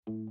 Thank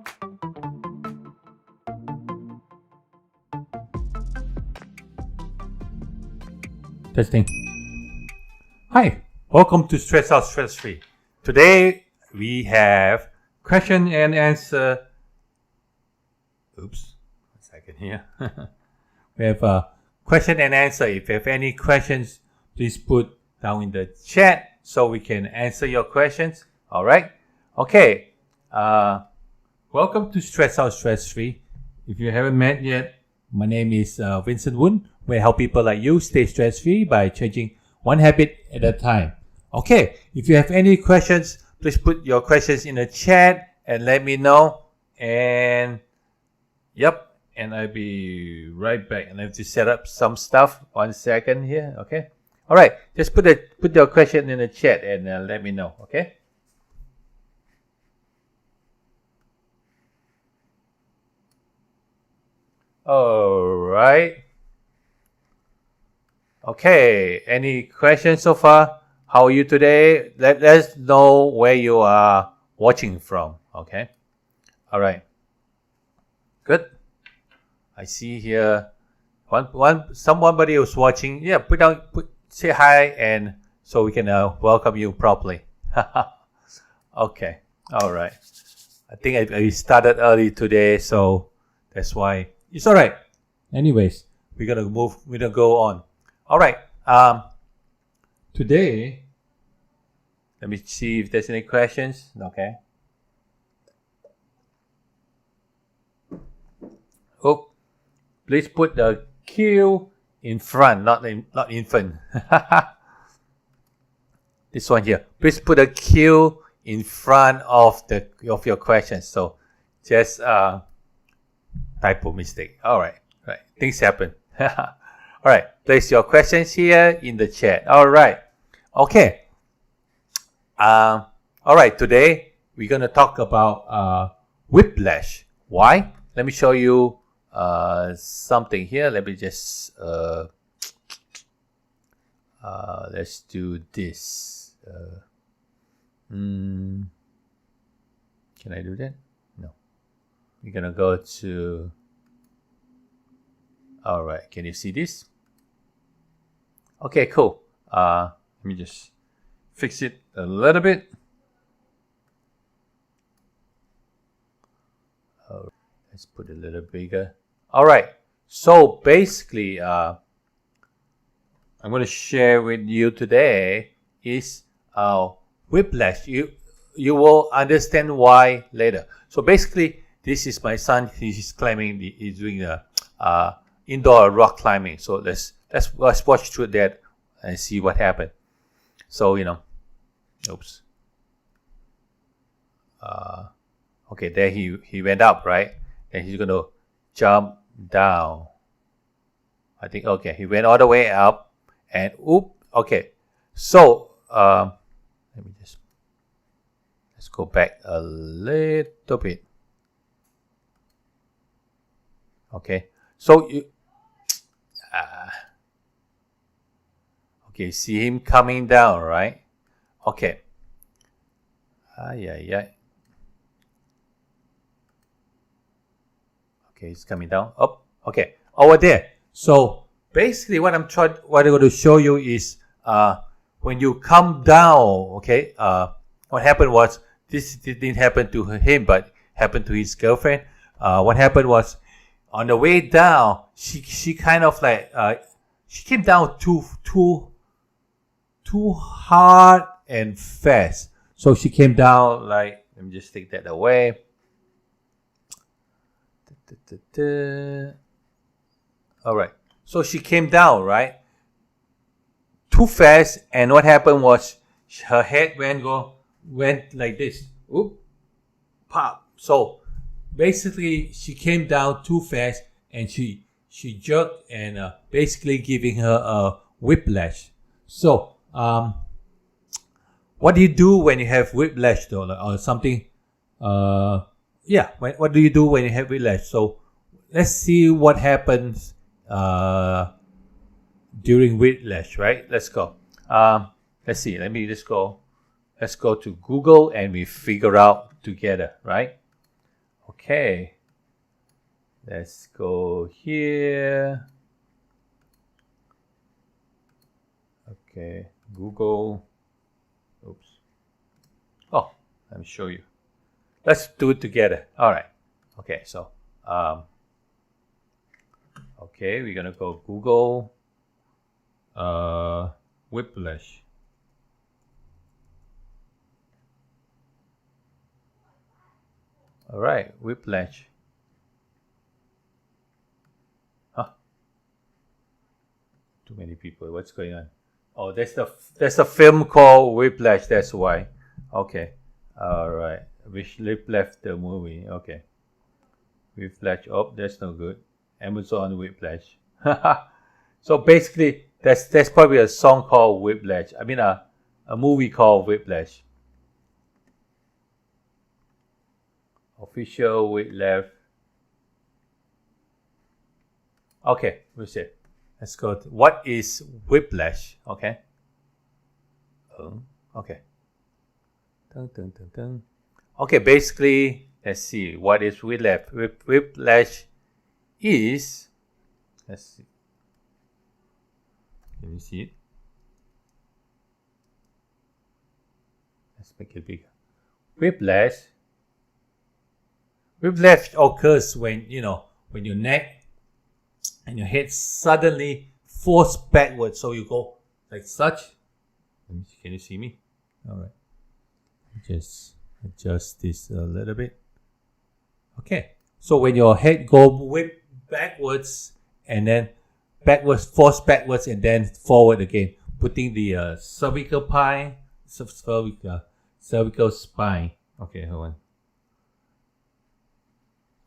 you. Testing. Hi, welcome to Stress Out Stress Free. Today we have question and answer. Oops, 1 second here. We have a question and answer. If you have any questions, please put down in the chat so we can answer your questions. All right. Okay. Welcome to Stress Out Stress Free. If you haven't met yet, my name is Vincent Woon. We help people like you stay stress-free by changing one habit at a time. Okay, if you have any questions, please put your questions in the chat and let me know. And I'll be right back. And I have to set up some stuff. 1 second here. Okay. All right. Just put your question in the chat and let me know. Okay. All right. Okay, any questions so far? How are you today? Let us know where you are watching from. Okay. All right. Good. I see here somebody who's watching. Yeah, say hi and so we can welcome you properly. Okay. All right. I think I started early today, so that's why it's all right. Anyways, we're gonna go on. All right. Today, let me see if there's any questions. Okay. Oh, please put the Q in front, not infant. This one here. Please put a Q in front of your questions. So, just typo mistake. All right. Right. Things happen. All right, place your questions here in the chat. All right. Okay. All right, today we're going to talk about whiplash. Why? Let me show you something here. Let me just let's do this. Can I do that? No. We're going to go to... All right, can you see this? Okay, cool. Let me just fix it a little bit. Let's put it a little bigger. All right. So basically, I'm going to share with you today is whiplash. You will understand why later. So basically, this is my son. He's climbing. He's doing the indoor rock climbing. So let's watch through that and see what happened. So oops. Okay, there he went up, right? And he's gonna jump down. I think okay, he went all the way up and okay. So let's go back a little bit. Okay, so okay, see him coming down, right? Okay. Okay, he's coming down. Oh, okay, over there. So basically, what I'm going to show you is when you come down. Okay, what happened was this didn't happen to him, but happened to his girlfriend. What happened was on the way down, she kind of like she came down too hard and fast. So she came down like, let me just take that away. All right. So she came down, right? Too fast, and what happened was her head went like this. Oop, pop. So basically, she came down too fast, and she jerked and basically giving her a whiplash. So what do you do when you have whiplash though, or something? What do you do when you have whiplash? So let's see what happens during whiplash, right? Let's go. Let's see. Let's go to Google and we figure out together, right? Okay. Let's go here. Okay, Google. Oops. Oh, let me show you. Let's do it together. All right. Okay, so okay, we're gonna go Google Whiplash. All right, Whiplash. Huh? Too many people. What's going on? Oh, there's a film called Whiplash. That's why. Okay. All right. Which left the movie. Okay. Whiplash. Oh, that's no good. Amazon Whiplash. So basically, that's probably a song called Whiplash. I mean, a movie called Whiplash. Official Whiplash. Okay, we see. Let's go. What is Whiplash? Okay. Okay. Dun, dun, dun, dun. Okay, basically, let's see. What is Whiplash? Whiplash is, let's see. Can you see it? Let's make it bigger. Whiplash occurs when, when your neck and your head suddenly force backwards. So you go like such. Can you see me? All right. Just adjust this a little bit. Okay. So when your head go whip backwards and then force backwards and then forward again, putting the cervical spine. Okay, hold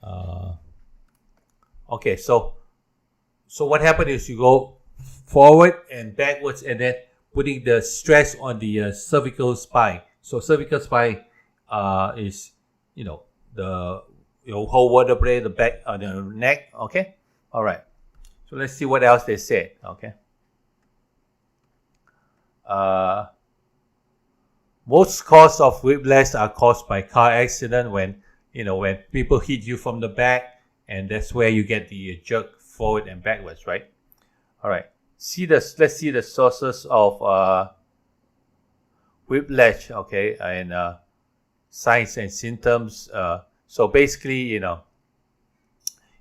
on. Okay, so what happened is you go forward and backwards and then putting the stress on the cervical spine. So cervical spine is, your whole vertebrae, the back, the neck. Okay, all right. So let's see what else they said. Okay. Most causes of whiplash are caused by car accident when people hit you from the back, and that's where you get the jerk forward and backwards, right? All right. Let's see the sources of whiplash. Okay, and signs and symptoms. So basically,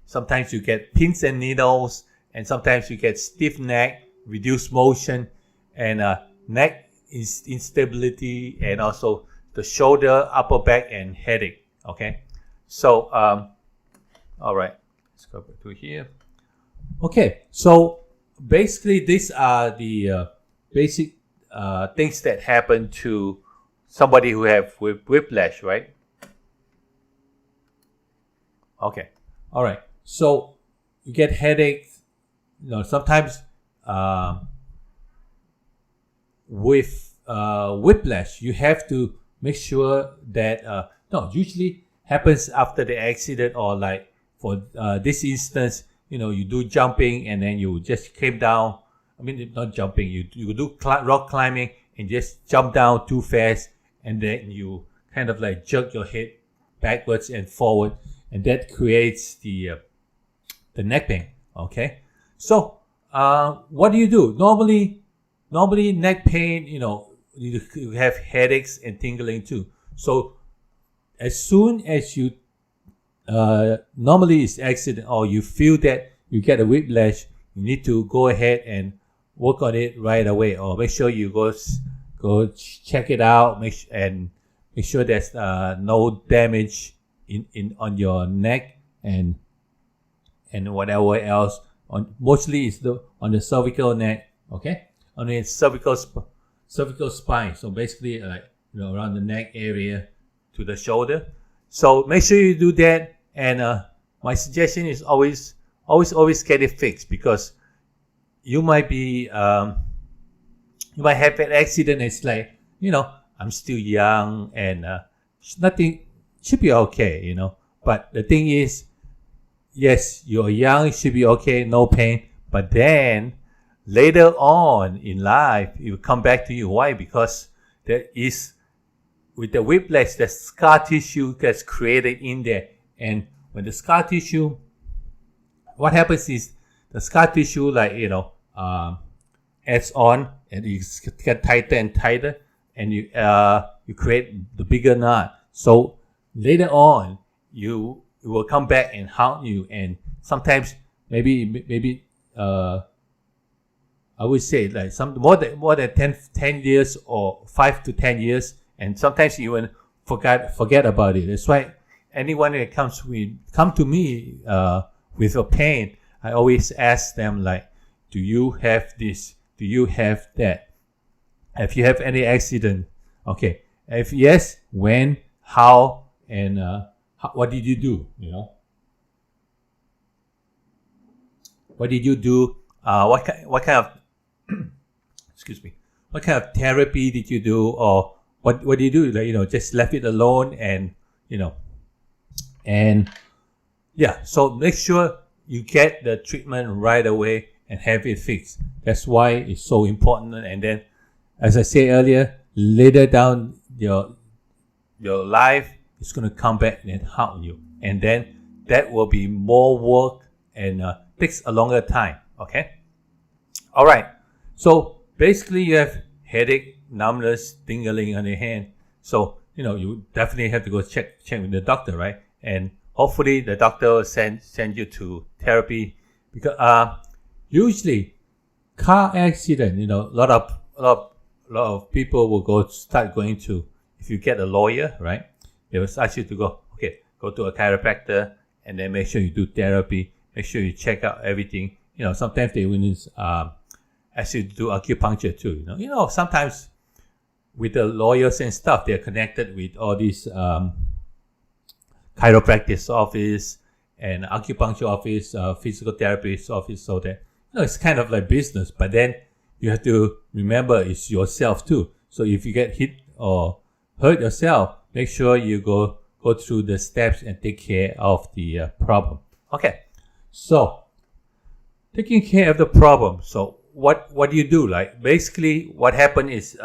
sometimes you get pins and needles, and sometimes you get stiff neck, reduced motion, and neck instability, and also the shoulder, upper back, and headache. Okay, so all right, let's go back to here. Okay, so basically these are the basic things that happen to somebody who have whiplash, right? Okay, all right. So you get headaches. Sometimes with whiplash, you have to make sure that usually happens after the accident, or like for this instance, you do jumping and then you just came down. I mean, not jumping. You do rock climbing and just jump down too fast, and then you kind of like jerk your head backwards and forward, and that creates the neck pain. Okay, so what do you do? Normally neck pain, you have headaches and tingling too. So as soon as you normally it's accident, or you feel that you get a whiplash, you need to go ahead and work on it right away, or make sure you go check it out, make sure there's no damage on your neck and whatever else. Mostly it's on the cervical neck. Okay, on the cervical spine. So basically, like around the neck area to the shoulder. So make sure you do that. And my suggestion is always get it fixed, because you might be you might have an accident. It's like, I'm still young and nothing should be okay, But the thing is, yes, you're young, it should be okay, no pain. But then later on in life, it will come back to you. Why? Because there is, with the whiplash, the scar tissue gets created in there. And when the scar tissue, what happens is the scar tissue, like, adds on, and you get tighter and tighter, and you create the bigger knot. So later on, it will come back and haunt you, and sometimes maybe I would say like some more than 10 years or 5 to 10 years, and sometimes you even forget about it. That's why anyone that come to me with a pain, I always ask them like, do you have this? Do you have that? If you have any accident, okay. If yes, when, how, and what did you do? You know, what did you do? What kind of excuse me, what kind of therapy did you do, or what did you do? Like, just left it alone, and and yeah. So make sure you get the treatment right away and have it fixed. That's why it's so important. And then, as I said earlier, later down your life, it's going to come back and haunt you, and then that will be more work and takes a longer time. Okay. All right. So basically, you have headache, numbness, tingling on your hand. So you definitely have to go check with the doctor, right? And hopefully the doctor will send you to therapy, because usually car accident, a lot of people will start going to, if you get a lawyer, right? They will ask you to go to a chiropractor, and then make sure you do therapy, make sure you check out everything. Sometimes they will ask you to do acupuncture too. Sometimes with the lawyers and stuff, they're connected with all these chiropractic office and acupuncture office, physical therapist office, so that it's kind of like business. But then you have to remember it's yourself too. So if you get hit or hurt yourself, make sure you go through the steps and take care of the problem. Okay, so taking care of the problem. So what do you do? Like, basically what happened is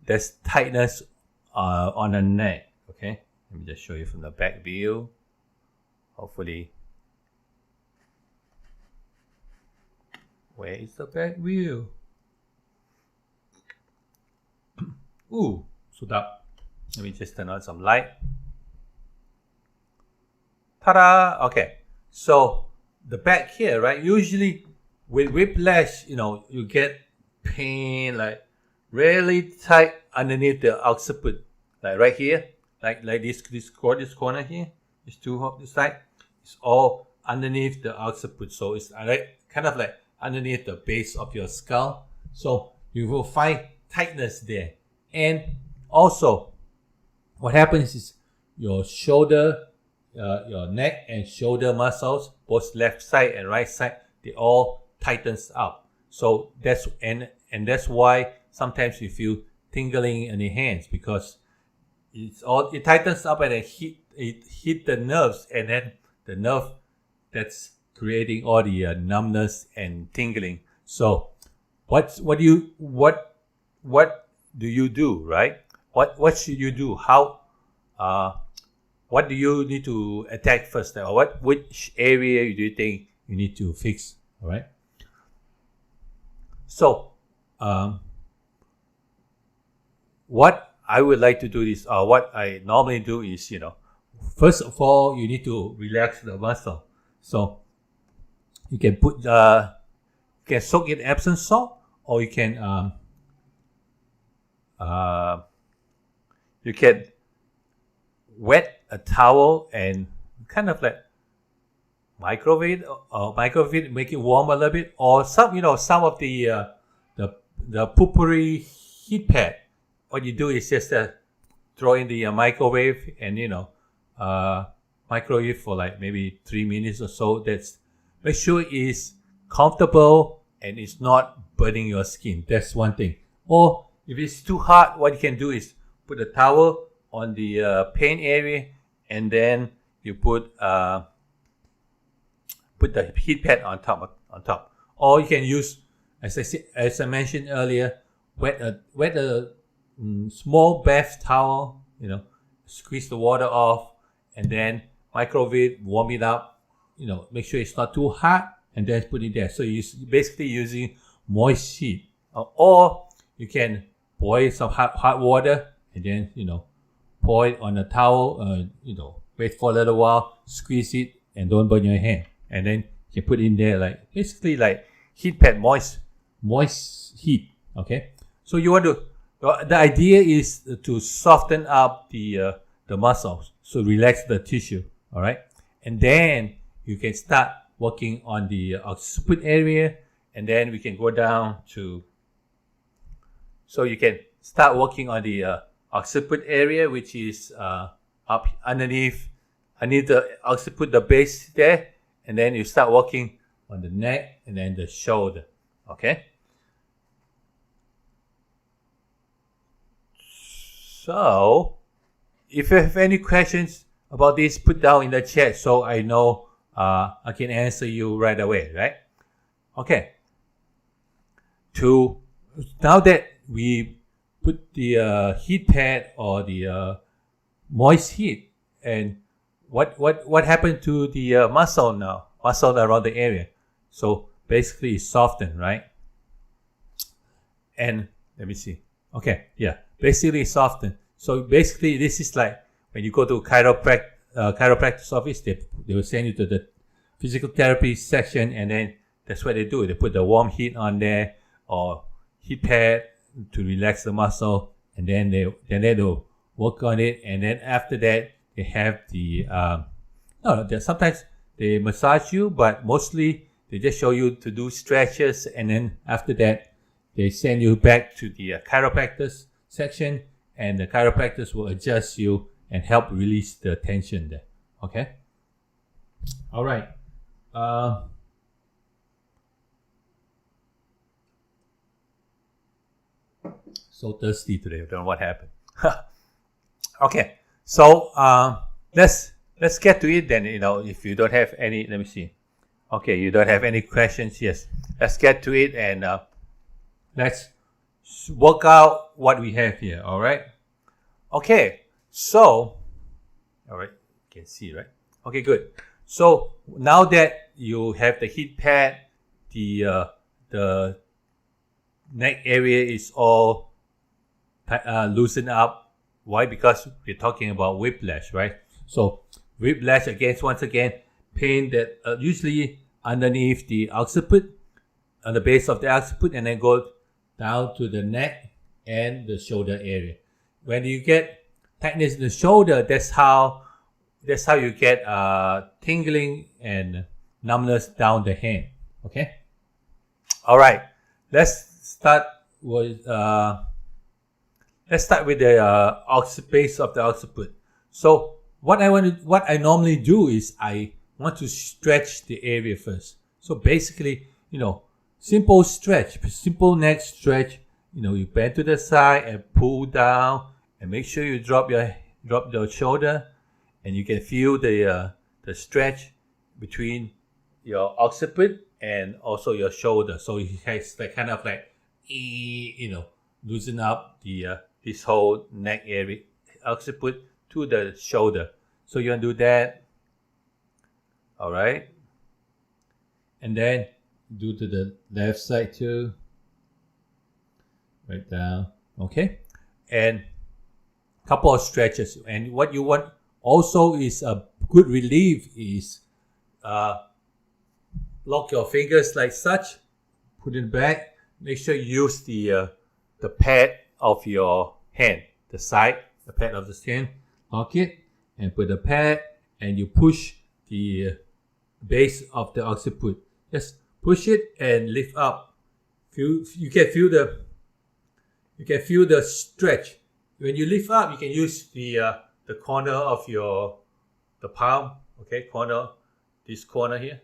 there's tightness on the neck. Okay, let me just show you from the back view. Hopefully, where is the back view? Ooh, so that, let me just turn on some light. Ta-da! Okay, so the back here, right? Usually with whiplash, you get pain like really tight underneath the occiput, like right here, like this corner here, this two of this side, it's all underneath the occiput. So it's kind of like underneath the base of your skull. So you will find tightness there. And also, what happens is your shoulder, your neck and shoulder muscles, both left side and right side, they all tightens up. So that's why sometimes you feel tingling in your hands, because it tightens up and it hit the nerves, and then the nerve that's creating all the numbness and tingling. So what do you do, right? What should you do? How what do you need to attack first, or which area do you think you need to fix? All right. So what I would like to do is, what I normally do is, first of all, you need to relax the muscle. So you can soak in Epsom salt, or you can wet a towel and kind of like microwave, make it warm a little bit, or some of the Tempur heat pad. What you do is just throw in the microwave and microwave for like maybe 3 minutes or so. Make sure it's comfortable and it's not burning your skin. That's one thing. Or if it's too hot, what you can do is put a towel on the pain area, and then you put the heat pad on top. Or you can use, as I mentioned earlier, wet a small bath towel. Squeeze the water off, and then microwave, warm it up. Make sure it's not too hot, and then put it there. So you're basically using moist heat. Or you can boil some hot water and then, pour it on a towel, wait for a little while, squeeze it, and don't burn your hand. And then you put in there basically like heat pad, moist heat. Okay. So you want to, the idea is to soften up the muscles, so relax the tissue. All right. And then you can start working on the occiput area, and then we can go down to, so you can start working on the occiput area, which is up underneath the occiput, the base there, and then you start working on the neck and then the shoulder. Okay. So, if you have any questions about this, put down in the chat so I know I can answer you right away, right? Okay. Now that we put the heat pad or the moist heat, and what happened to the muscle now? Muscle around the area. So basically it's softened, right? And let me see. Okay, yeah. Basically it's softened. So basically this is like when you go to chiropractor's office, they will send you to the physical therapy section, and then that's what they do. They put the warm heat on there or heat pad to relax the muscle, and then they'll work on it, and then after that they have the sometimes they massage you, but mostly they just show you to do stretches, and then after that they send you back to the chiropractor's section, and the chiropractors will adjust you and help release the tension there. Okay. All right. So thirsty today. I don't know what happened. Okay. So let's get to it then. If you don't have any, let me see. Okay, you don't have any questions. Yes. Let's get to it, and let's work out what we have here. All right. Okay. So, all right. You can see, right? Okay, good. So now that you have the heat pad, the neck area is all loosened up. Why? Because we're talking about whiplash, right? So whiplash, once again, pain that usually underneath the occiput, on the base of the occiput, and then go down to the neck and the shoulder area. When you get tightness in the shoulder, that's how you get tingling and numbness down the hand. Okay. All right. Let's start with the base of the occiput. So what I normally do is I want to stretch the area first. So basically, simple stretch, simple neck stretch. You bend to the side and pull down, and make sure you drop your shoulder, and you can feel the stretch between your occiput and also your shoulder. So it has kind of loosen up this whole neck area, occiput to the shoulder. So you want to do that. All right. And then do to the left side too. Right down. Okay. And couple of stretches. And what you want also is a good relief is lock your fingers like such, put it back. Make sure you use the pad of your hand, the pad of the hand. Lock it and put the pad, and you push the base of the occiput. Just push it and lift up. You can feel the stretch. When you lift up, you can use the corner of the palm. Okay, this corner here,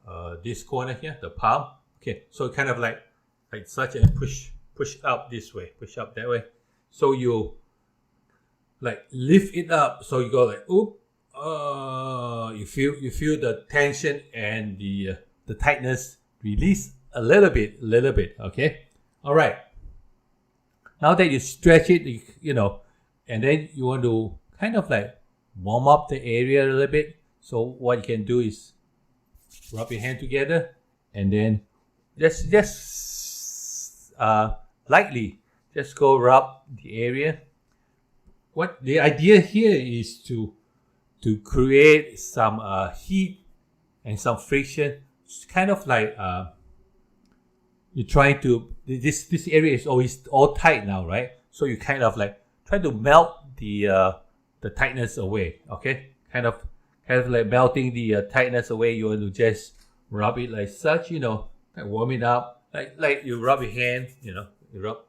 the palm. Okay, so kind of like such, and push up this way, push up that way. So you lift it up. So you go oop. You feel the tension and the tightness release a little bit. Okay, all right. Now that you stretch it, and then you want to kind of warm up the area a little bit. So what you can do is rub your hand together, and then just lightly. Just go rub the area. What the idea here is to create some heat and some friction. It's kind of like you're trying to, this area is always all tight now, right? So you kind of like try to melt the tightness away. Okay, kind of like melting the tightness away. You want to just rub it like such, you know, like warm it up, like you rub your hand, you know, you rub.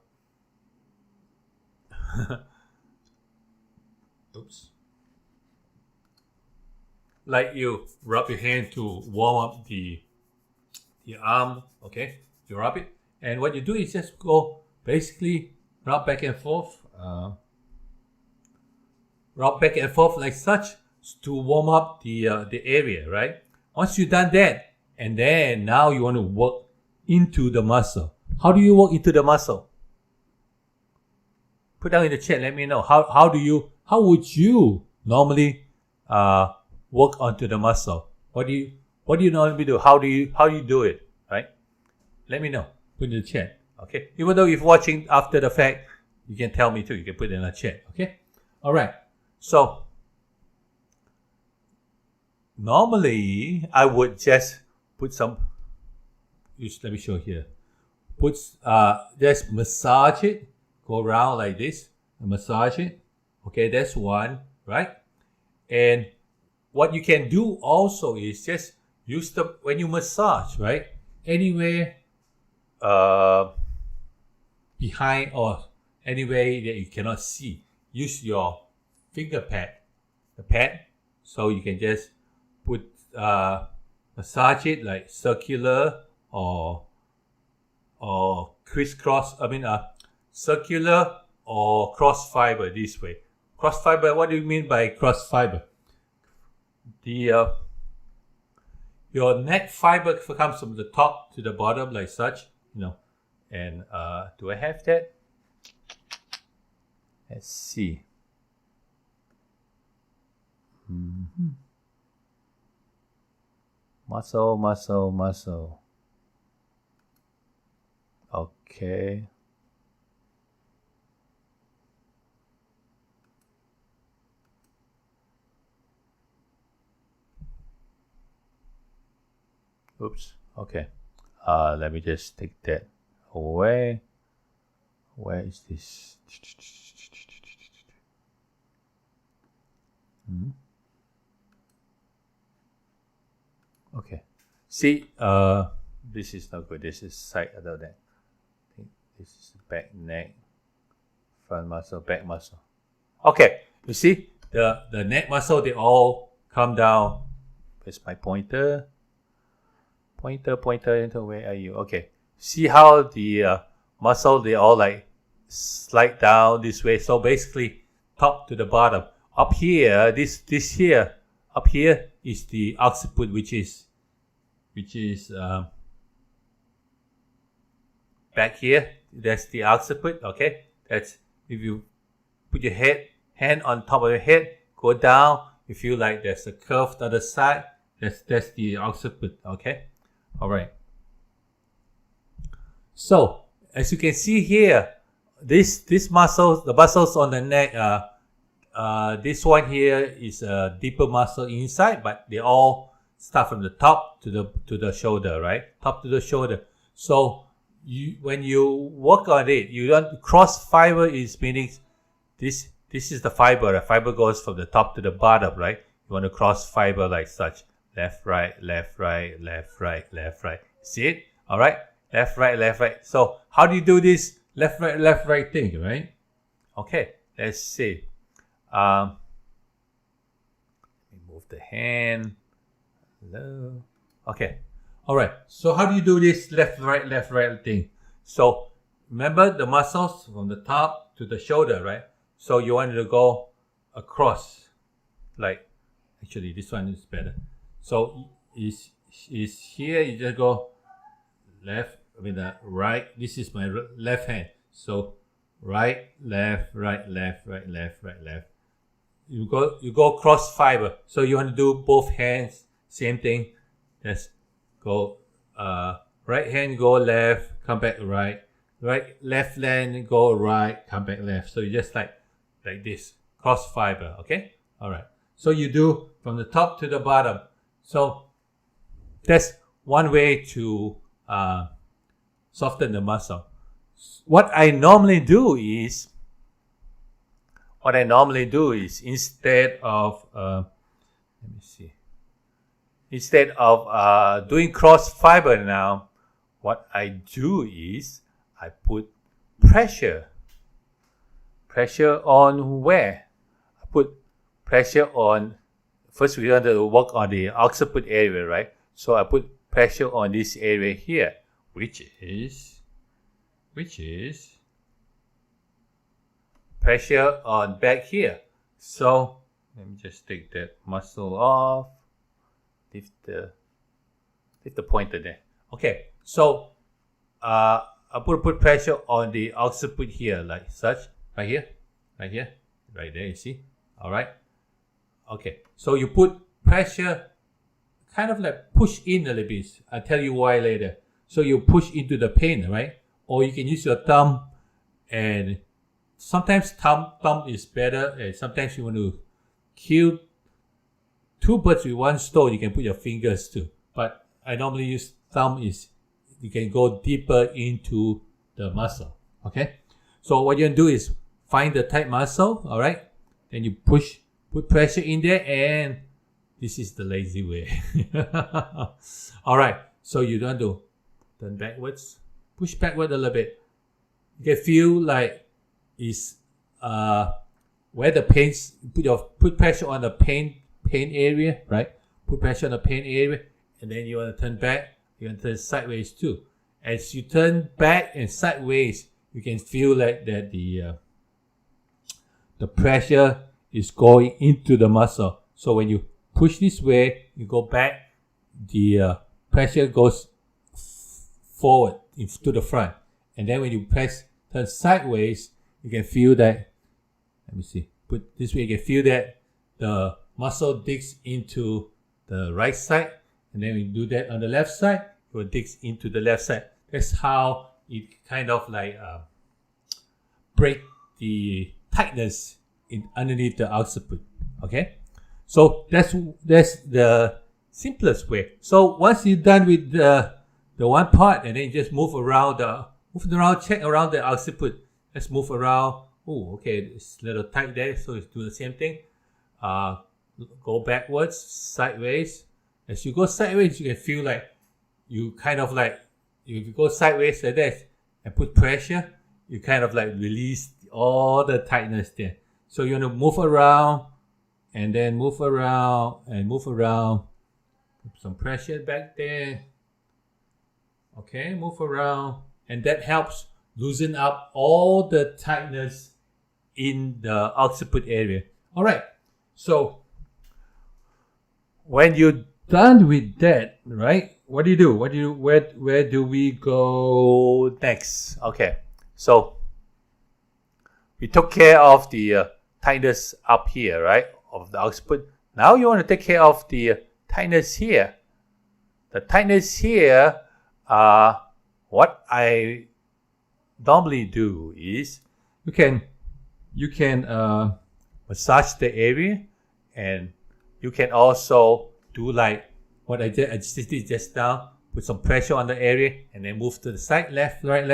Oops. Like you rub your hand to warm up the arm. Okay, you rub it, and what you do is just go basically rub back and forth. Rub back and forth like such to warm up the area, right? Once you've done that, and then now you want to work into the muscle. How do you work into the muscle? Put down in the chat. Let me know how would you normally work onto the muscle? What do you normally do? How do you do it? Right? Let me know. Put in the chat. Okay. Even though if you're watching after the fact, you can tell me too. You can put it in the chat. Okay. All right. So normally I would just put some. Let me show here. Just massage it. Go around like this and massage it. Okay, that's one, right? And what you can do also is just use when you massage, right? Anywhere behind or anywhere that you cannot see, use your finger pad, the pad, so you can just put massage it like circular or crisscross. Circular or cross fiber this way. Cross fiber, what do you mean by cross fiber? Your neck fiber comes from the top to the bottom like such, you know. And do I have that? Let's see. Muscle. Okay. Oops. Okay. Let me just take that away. Where is this? Okay. See, this is not good. This is side other than. I think this is back neck, front muscle, back muscle. Okay. You see, the neck muscle, they all come down. Where's my pointer? Pointer into where are you? Okay. See how the muscle, they all like slide down this way. So basically top to the bottom. Up here, this here, up here is the occiput, which is back here. That's the occiput. Okay. That's if you put your hand on top of your head, go down. You feel like there's a curve to the other side. That's the occiput. Okay. All right. So as you can see here, this muscle, the muscles on the neck, this one here is a deeper muscle inside, but they all start from the top to the shoulder, right? Top to the shoulder. So when you work on it, you don't cross fiber is meaning this is the fiber. The fiber goes from the top to the bottom, right? You want to cross fiber like such. Left, right, left, right, left, right, left, right. See it? All right. Left, right, left, right. So how do you do this left, right thing, right? Okay. Let's see. Let me move the hand. Hello. Okay. All right. So how do you do this left, right thing? So remember the muscles from the top to the shoulder, right? So you want to go across. Like, actually, this one is better. So is here, you just go left, right. This is my left hand. So right, left, right, left, right, left, right, left. You go cross fiber. So you want to do both hands, same thing. Just go right hand, go left, come back right, right, left land, go right, come back left. So you just like this, cross fiber, okay? All right. So you do from the top to the bottom. So that's one way to soften the muscle. What I normally do is instead of doing cross fiber now, what I do is I put pressure. Pressure on where? I put pressure on, first we want to work on the occiput area, right? So I put pressure on this area here, which is pressure on back here. So let me just take that muscle off. Lift the pointer there. Okay, so I put pressure on the occiput here, like such, right here, right there. You see? All right. Okay, so you put pressure, kind of like push in a little bit. I'll tell you why later. So you push into the pain, right? Or you can use your thumb, and sometimes thumb is better, and sometimes you want to kill two birds with one stone. You can put your fingers too, but I normally use thumb. Is you can go deeper into the muscle. Okay, so what you're gonna do is find the tight muscle. All right, then you put pressure in there, and this is the lazy way. All right, so you don't do turn backwards, push backward a little bit. You can feel like is where the pains. Put pressure on the pain area, right? Put pressure on the pain area, and then you want to turn back. You want to turn sideways too. As you turn back and sideways, you can feel like that the pressure is going into the muscle. So when you push this way, you go back, the pressure goes forward to the front. And then when you turn sideways, you can feel that, let me see, put this way, you can feel that the muscle digs into the right side. And then when you do that on the left side, it will dig into the left side. That's how it kind of like break the tightness underneath the occiput. Okay, so that's the simplest way. So once you're done with the one part, and then you just move around, check around the occiput. Let's move around. Oh, okay, it's a little tight there, so let's do the same thing. Go backwards, sideways. As you go sideways, you can feel like you kind of like, if you go sideways like that and put pressure, you kind of like release all the tightness there. So you want to move around, and then move around and move around. Put some pressure back there. Okay, move around, and that helps loosen up all the tightness in the occiput area. All right, so when you're done with that, right? What do you do? Where do we go next? Okay, so we took care of the tightness up here, right, of the occiput. Now you want to take care of the tightness here. The tightness here, what I normally do is you can massage the area, and you can also do like what I did just now. Put some pressure on the area, and then move to the side, left, right.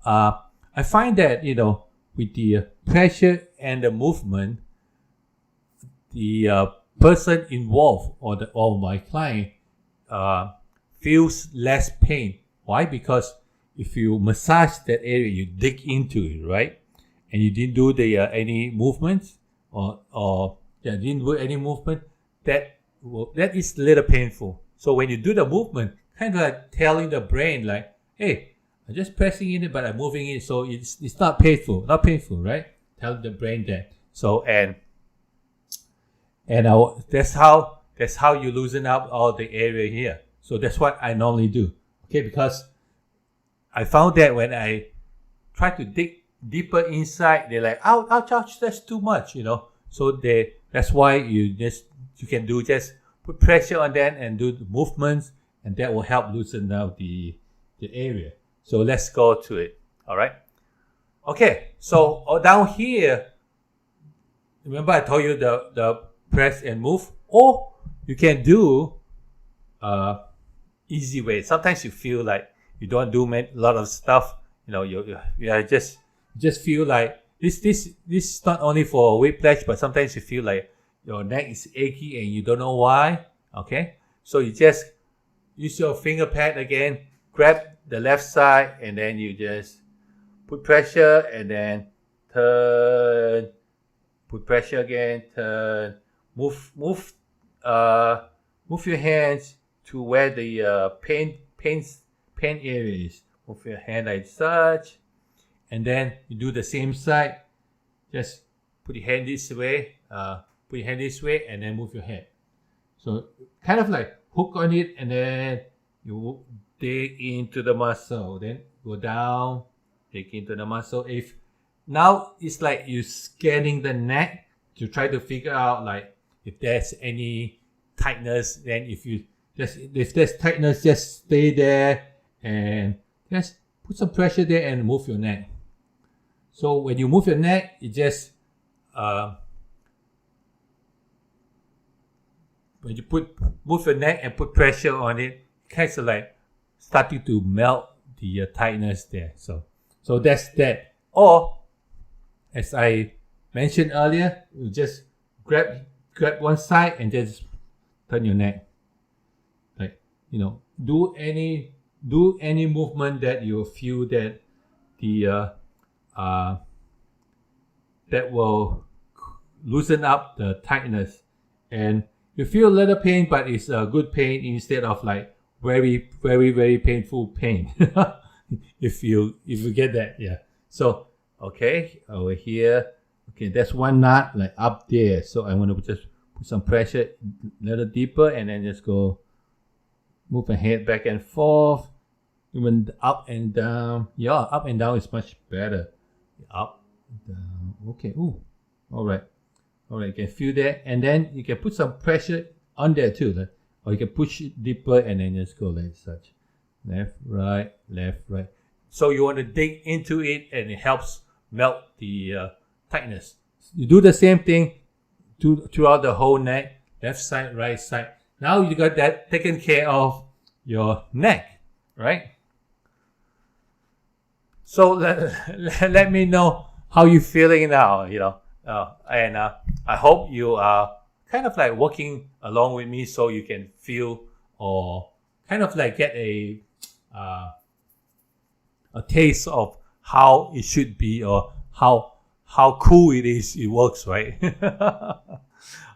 I find that, with the pressure and the movement, the person involved or my client feels less pain. Why? Because if you massage that area, you dig into it, right? And you didn't do any movements didn't do any movement, that is a little painful. So when you do the movement, kind of like telling the brain like, hey, I'm just pressing in it, but I'm moving it, so it's not painful, right? Tell the brain that. So and that's how you loosen up all the area here. So that's what I normally do. Okay, because I found that when I try to dig deeper inside, they're like, ouch, that's too much, So that's why you can just put pressure on that and do the movements, and that will help loosen out the area. So let's go to it. All right. Okay, so down here, remember I told you the press and move, or you can do easy way. Sometimes you feel like you don't do a lot of stuff. You know, you just feel like this is not only for whiplash, but sometimes you feel like your neck is achy and you don't know why. Okay, so you just use your finger pad again, grab the left side, and then you just put pressure and then turn, put pressure again, turn, move your hands to where the pain area is. Move your hand like such, and then you do the same side. Just put your hand this way, and then move your head. So kind of like hook on it, and then you dig into the muscle, then go down, dig into the muscle. If now it's like you scanning the neck to try to figure out like if there's any tightness, then if there's tightness, just stay there and just put some pressure there and move your neck. So when you move your neck, you just when you move your neck and put pressure on it, kind of like starting to melt the tightness there. So that's that. Or as I mentioned earlier, you just grab one side and just turn your neck. Like, you know, do any movement that you feel that that will loosen up the tightness, and you feel a little pain, but it's a good pain instead of like very, very, very painful pain. if you get that, yeah. So okay, over here, okay, that's one knot like up there. So I want to just put some pressure a little deeper, and then just go move my head back and forth, even up and down. Yeah, up and down is much better. Up, down. Okay. Ooh. All right. You can feel that, and then you can put some pressure on there too, like, or you can push it deeper and then just go like such, left, right. So you want to dig into it, and it helps melt the tightness. You do the same thing throughout the whole neck, left side, right side. Now you got that taken care of your neck, right? So let me know how you feeling now, you know. And I hope you are kind of like working along with me, so you can feel or kind of like get a taste of how it should be, or how cool it works, right?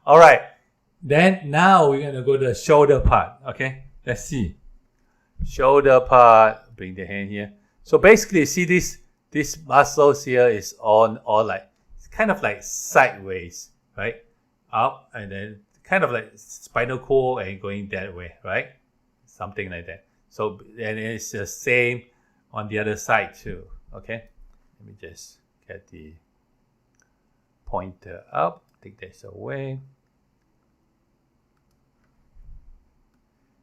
All right. Then now we're gonna go to the shoulder part. Okay, let's see. Shoulder part. Bring the hand here. So basically, see this muscles here is all like, it's kind of like sideways, right? Up, and then kind of like spinal cord and going that way, right? Something like that. So and it's the same on the other side too. Okay, let me just get the pointer up. Take this away.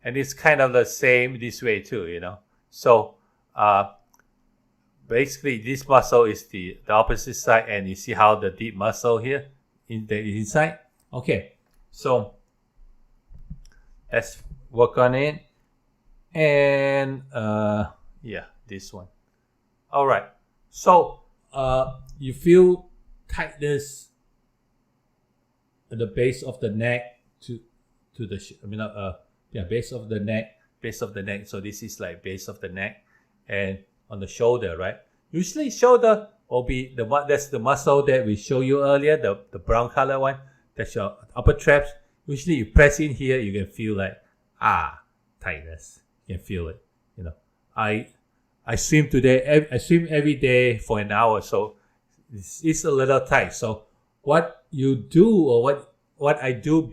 And it's kind of the same this way too, you know. So basically this muscle is the opposite side, and you see how the deep muscle here in the inside. Okay, so let's work on it. And yeah, this one. All right. So you feel tightness at the base of the neck to the base of the neck. So this is like base of the neck, and on the shoulder, right? Usually shoulder will be that's the muscle that we showed you earlier, the brown color one. That's your upper traps. Usually you press in here, you can feel like tightness. You can feel it. You know, I swim today. I swim every day for an hour, so it's a little tight. So what you do, or what I do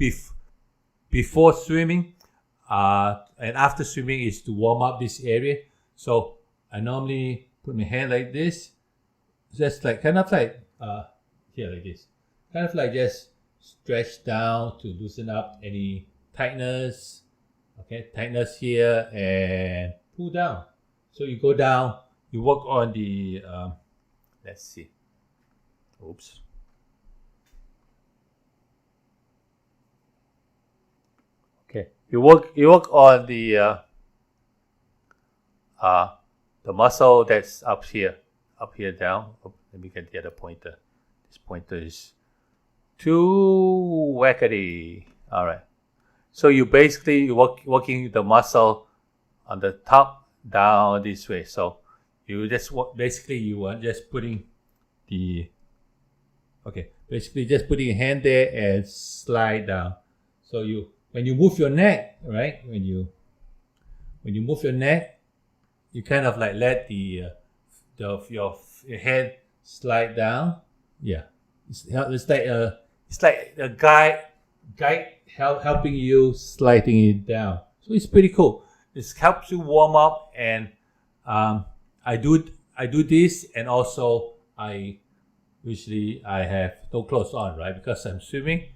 before swimming and after swimming, is to warm up this area. So I normally put my hand like this, just like kind of like here like this, kind of like just stretch down to loosen up any tightness. Okay, tightness here, and pull down. So you go down you work on the let's see. Oops. Okay, you work on the muscle that's up here down. Oh, let me get the other pointer. This pointer is too wackety. All right. So you basically working the muscle on the top down this way. So you just basically you are just putting the basically just putting your hand there and slide down. So when you move your neck, right? When you move your neck, you kind of like let your head slide down. Yeah, it's like a guide helping you sliding it down. So it's pretty cool. This helps you warm up, and I do this, and also usually I have no clothes on, right? Because I'm swimming.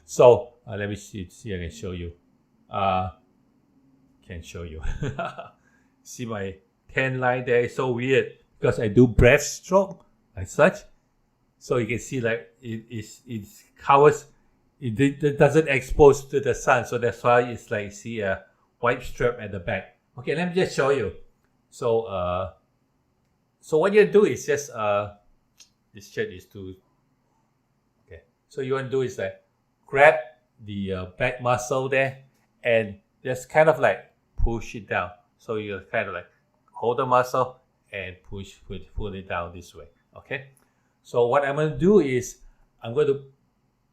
So let me see I can show you. See my tan line there is so weird because I do breaststroke like such. So you can see like it covers, it doesn't expose to the sun. So that's why it's like see a white strap at the back. Okay, let me just show you. So what you do is just this shirt is too. Okay, so you want to do is like grab the back muscle there and just kind of like push it down. So you kind of like hold the muscle and pull it down this way. Okay. So what I'm going to do is I'm going to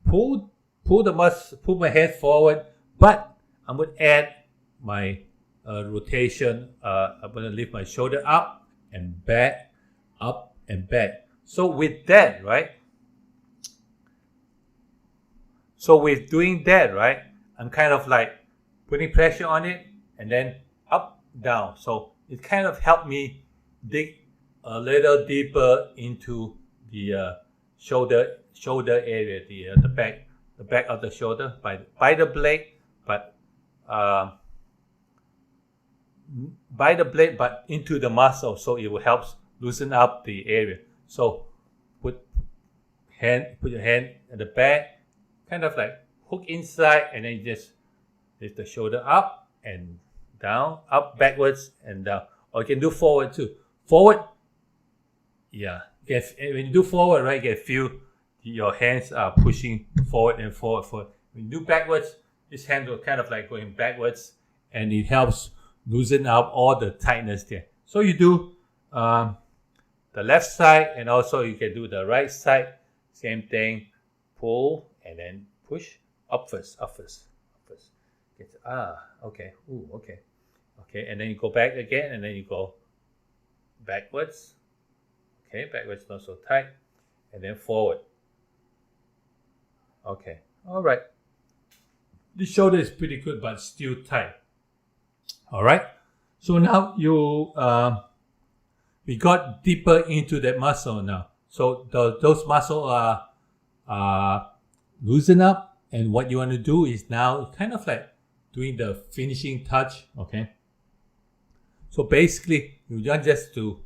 pull my head forward, but I'm going to add my rotation. I'm going to lift my shoulder up and back, up and back. So with that, right? So with doing that, right, I'm kind of like putting pressure on it and then up, down. So it kind of helped me dig a little deeper into the shoulder area, the back of the shoulder by the blade, but into the muscle, so it will help loosen up the area. So put your hand at the back, kind of like hook inside, and then you just lift the shoulder up and down, up, backwards, and down. Or you can do forward too. Forward, yeah. When you do forward, right, you can feel your hands are pushing forward and forward. When you do backwards, this hand will kind of like going backwards, and it helps loosen up all the tightness there. So you do the left side, and also you can do the right side. Same thing, pull and then push up first. Okay. Okay, and then you go back again, and then you go backwards. Okay, backwards not so tight, and then forward. Okay, all right. The shoulder is pretty good, but still tight. All right. So now we got deeper into that muscle now. So those muscles are loosen up, and what you want to do is now kind of like doing the finishing touch. Okay. So basically, you want just to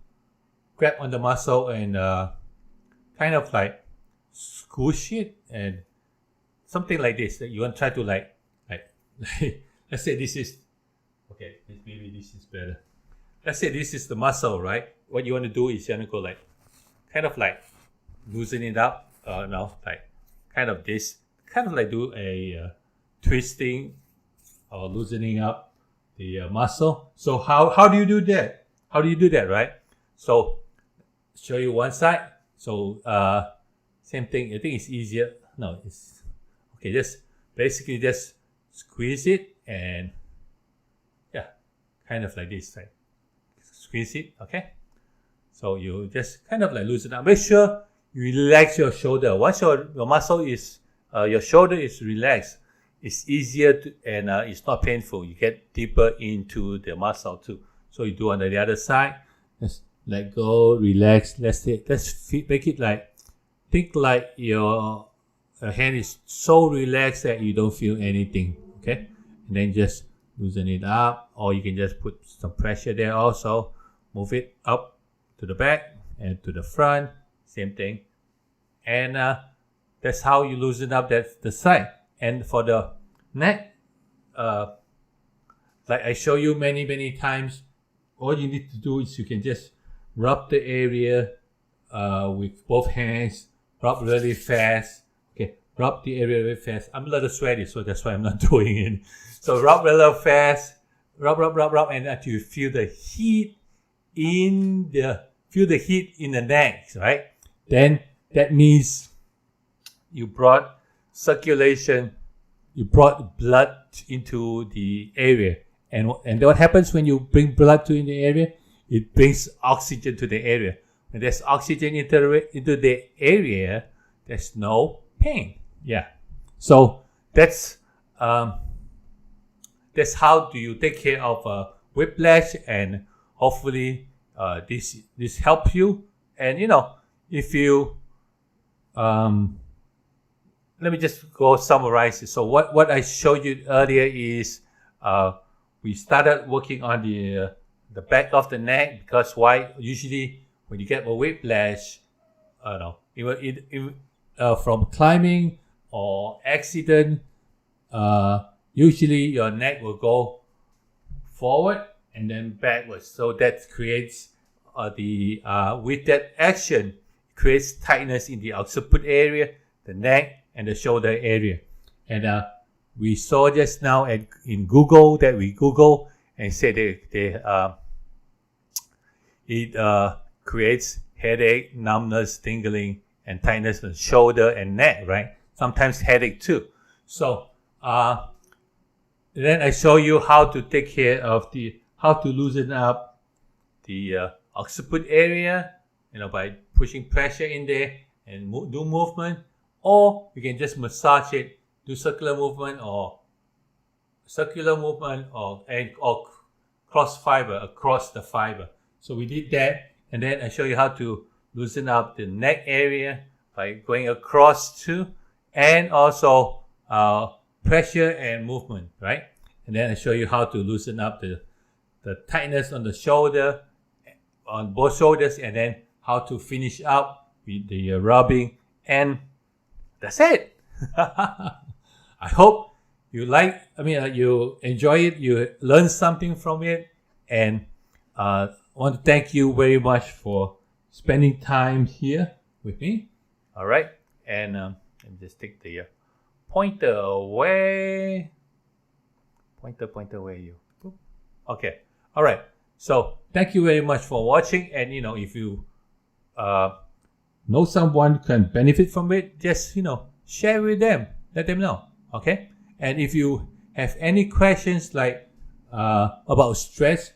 grab on the muscle and kind of like squish it, and something like this. That you want to try to like let's say this is okay. Maybe this is better. Let's say this is the muscle, right? What you want to do is you want to go like kind of like loosen it up. No, like kind of this, kind of like do a twisting or loosening up the muscle. So how do you do that? Right? So show you one side. So same thing. I think it's easier. No, it's okay. Just basically just squeeze it, and yeah, kind of like this. Like squeeze it. Okay. So you just kind of like loosen up. Make sure you relax your shoulder. Once your muscle is your shoulder is relaxed, it's easier to, and it's not painful. You get deeper into the muscle too. So you do on the other side. Just let go, relax. Let's make it like, think like your hand is so relaxed that you don't feel anything. Okay, and then just loosen it up, or you can just put some pressure there also. move it up to the back and to the front, same thing. And that's how you loosen up the side. And for the neck, like I show you many times, all you need to do is you can just rub the area with both hands, rub really fast. Okay, rub the area really fast. I'm a little sweaty, so that's why I'm not doing it. So rub really fast, rub, and until you feel the heat in the neck, right? Then that means you brought circulation, you brought blood into the area. And what happens when you bring blood to the area? It brings oxygen to the area. When there's oxygen into the area, there's no pain. Yeah. So that's how do you take care of whiplash, and hopefully this helps you. And if you let me just go summarize it. So what I showed you earlier is we started working on the back of the neck, because why? Usually when you get a whiplash, from climbing or accident, usually your neck will go forward and then backwards. So that creates with that action, creates tightness in the occiput area, the neck, and the shoulder area. And we saw just now in Google that we Google and said it creates headache, numbness, tingling, and tightness in the shoulder and neck, right? Sometimes headache too. So then I show you how to take care of how to loosen up the occiput area, by pushing pressure in there and do movement, or you can just massage it, do circular movement or cross fiber across the fiber. So we did that, and then I show you how to loosen up the neck area by going across too, and also pressure and movement, right? And then I show you how to loosen up the tightness on the shoulder, on both shoulders, and then how to finish up with the rubbing, and that's it. I hope you you enjoy it, you learn something from it, and I want to thank you very much for spending time here with me. All right, and let me just take the pointer away. Pointer away, you. Boop. Okay, all right. So thank you very much for watching, and if you know someone can benefit from it, just share with them, let them know. Okay, and if you have any questions like about stress,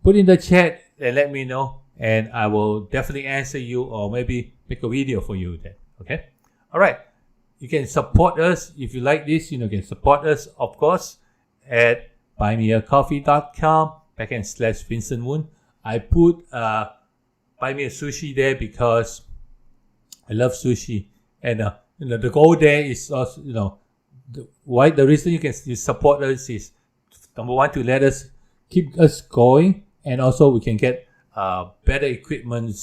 put in the chat and let me know, and I will definitely answer you, or maybe make a video for you then. Okay, all right. You can support us if you like this. You can support us, of course, at buymeacoffee.com/Vincent Woon. I put buy me a sushi there because I love sushi, and the goal there is also the reason you support us is, number one, to let us keep us going, and also we can get better equipment,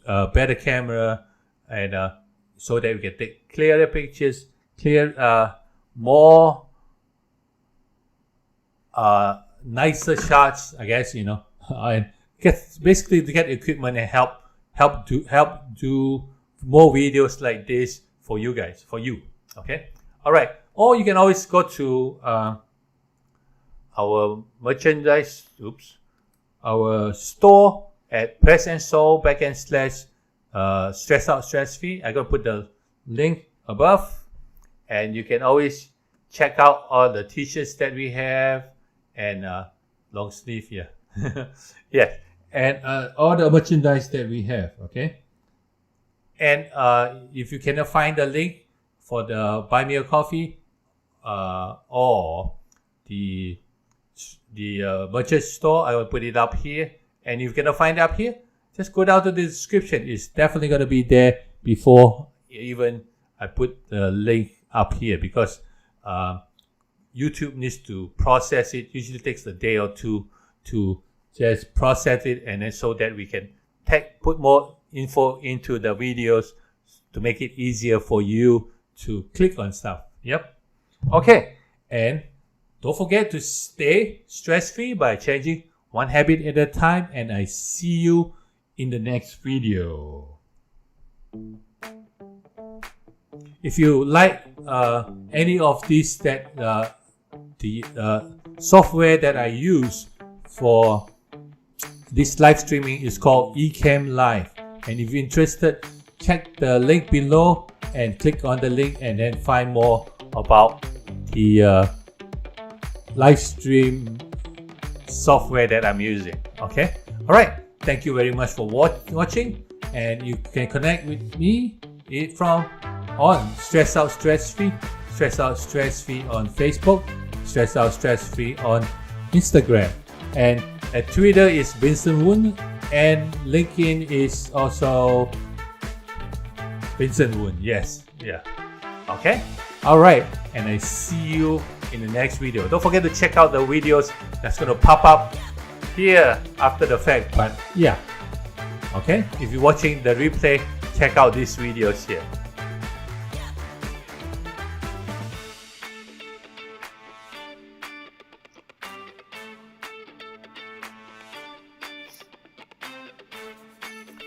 better camera, and so that we can take clearer pictures, more nicer shots, I guess, and basically to get equipment and help do more videos like this for you guys, for you. Okay, all right. Or you can always go to our merchandise, our store at Press and Sew / Stress Out Stress Free. I'm gonna put the link above, and you can always check out all the t-shirts that we have, and long sleeve here. Yes, and all the merchandise that we have. Okay, and if you cannot find the link for the Buy Me a Coffee or the merchant store, I will put it up here. And if you cannot find it up here, just go down to the description. It's definitely going to be there before even I put the link up here, because YouTube needs to process it. Usually takes a day or two to just process it, and then so that we can put more info into the videos to make it easier for you to click on stuff. Yep. Okay. And don't forget to stay stress-free by changing one habit at a time. And I see you in the next video. If you like any of these, that the software that I use for this live streaming is called eCam Live. And if you're interested, check the link below and click on the link and then find more about the live stream software that I'm using. Okay. All right. Thank you very much for watching, and you can connect with me on Stress Out Stress Free on Facebook, Stress Out Stress Free on Instagram, and at Twitter is Vincent Woon, and LinkedIn is also Vincent Woon. Yes, yeah. Okay. All right, and I see you in the next video. Don't forget to check out the videos that's going to pop up here after the fact. But yeah, okay. If you're watching the replay, check out these videos here.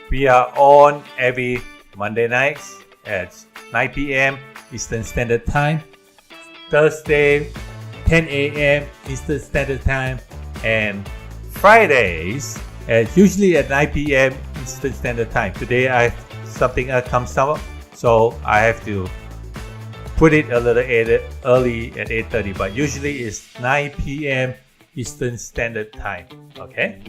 We are on every Monday nights at 9 p.m. Eastern Standard Time, Thursday 10 a.m. Eastern Standard Time, and Fridays usually at 9 p.m. Eastern Standard Time. Today something comes up, so I have to put it a little early at 8:30, but usually it's 9 p.m. Eastern Standard Time. Okay.